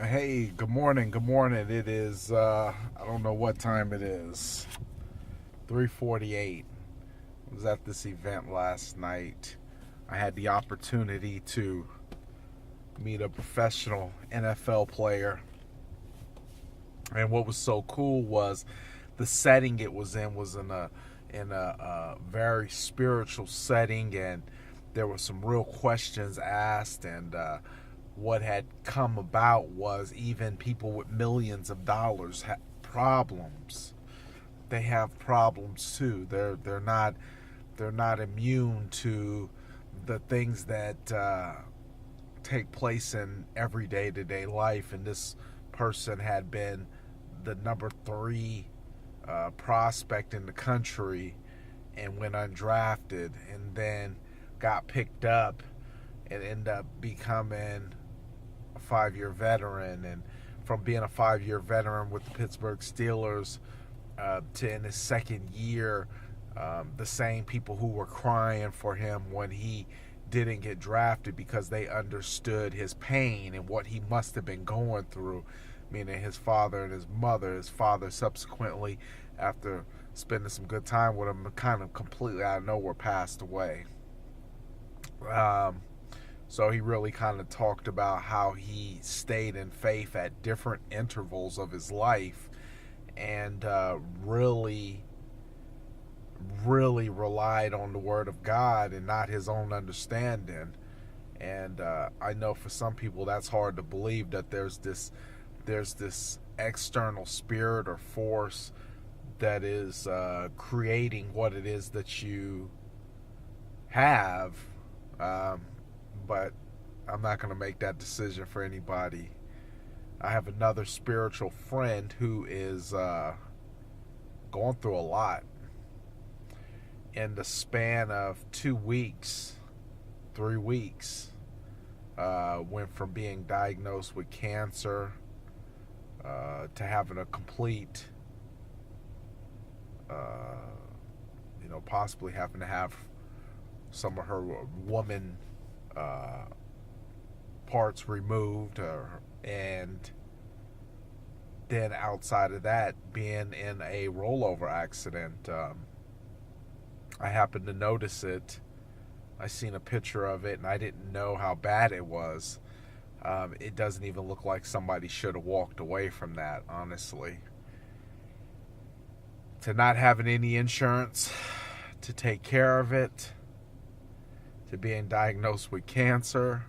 Hey, good morning. Good morning. It is I don't know what time it is. 3:48. I was at this event last night. I had the opportunity to meet a professional NFL player. And what was so cool was the setting it was in was in a very spiritual setting, and there were some real questions asked, and what had come about was even people with millions of dollars had problems. They have problems too. They're not immune to the things that take place in everyday to day life. And this person had been the number three prospect in the country and went undrafted, and then got picked up and ended up becoming a 5 year veteran. And from being a 5 year veteran with the Pittsburgh Steelers to in his second year, the same people who were crying for him when he didn't get drafted because they understood his pain and what he must have been going through, meaning his father and his mother. His father subsequently, after spending some good time with him, kind of completely out of nowhere passed away. Um, so he really kind of talked about how he stayed in faith at different intervals of his life, and really relied on the word of God and not his own understanding. And I know for some people that's hard to believe, that there's this external spirit or force that is creating what it is that you have. Um, but I'm not going to make that decision for anybody. I have another spiritual friend who is going through a lot. In the span of 2 weeks, 3 weeks, went from being diagnosed with cancer to having a complete, uh, possibly having to have some of her woman uh, parts removed, and then outside of that, being in a rollover accident. I happened to notice it. I seen a picture of it, and I didn't know how bad it was. It doesn't even look like somebody should have walked away from that, honestly. To not having any insurance to take care of it, to being diagnosed with cancer,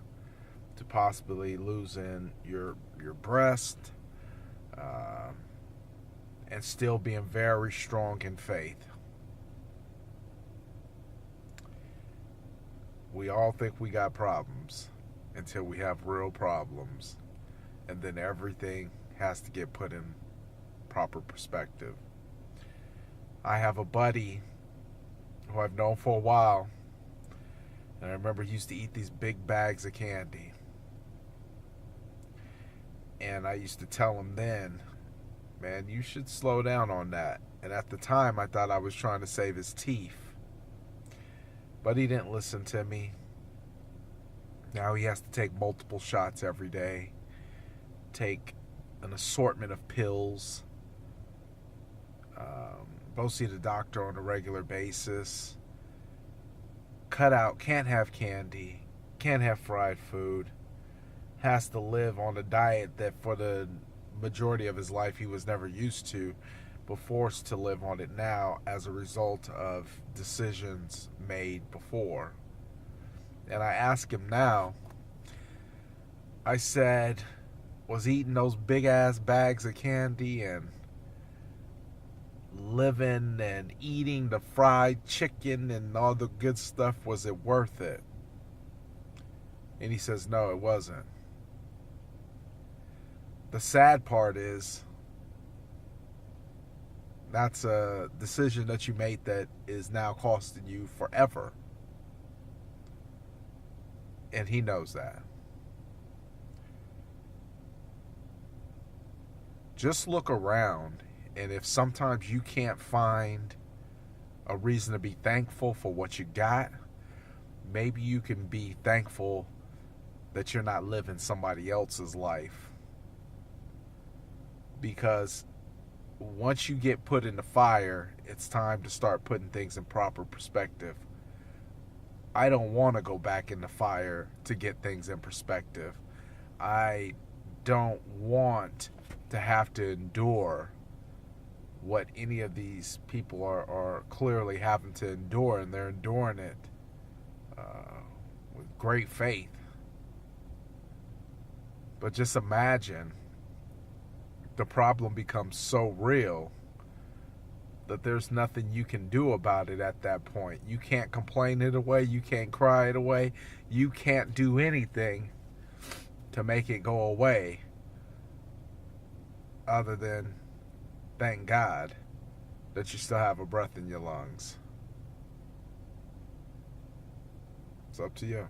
to possibly losing your breast, um, and still being very strong in faith. We all think we got problems until we have real problems, and then everything has to get put in proper perspective. I have a buddy who I've known for a while, and I remember he used to eat these big bags of candy. And I used to tell him then, man, you should slow down on that. And at the time, I thought I was trying to save his teeth. But he didn't listen to me. Now he has to take multiple shots every day, take an assortment of pills, go see the doctor on a regular basis, cut out, can't have candy, can't have fried food, has to live on a diet that for the majority of his life he was never used to, but forced to live on it now as a result of decisions made before. And I ask him now, I said, was eating those big ass bags of candy and living and eating the fried chicken and all the good stuff, was it worth it? And he says, no, it wasn't. The sad part is that's a decision that you made that is now costing you forever. And he knows that. Just look around, and if sometimes you can't find a reason to be thankful for what you got, maybe you can be thankful that you're not living somebody else's life. because once you get put in the fire, it's time to start putting things in proper perspective. I don't want to go back in the fire to get things in perspective. I don't want to have to endure what any of these people are clearly having to endure, and they're enduring it with great faith. But just imagine the problem becomes so real that there's nothing you can do about it at that point. You can't complain it away. You can't cry it away. You can't do anything to make it go away other than thank God that you still have a breath in your lungs. It's up to you.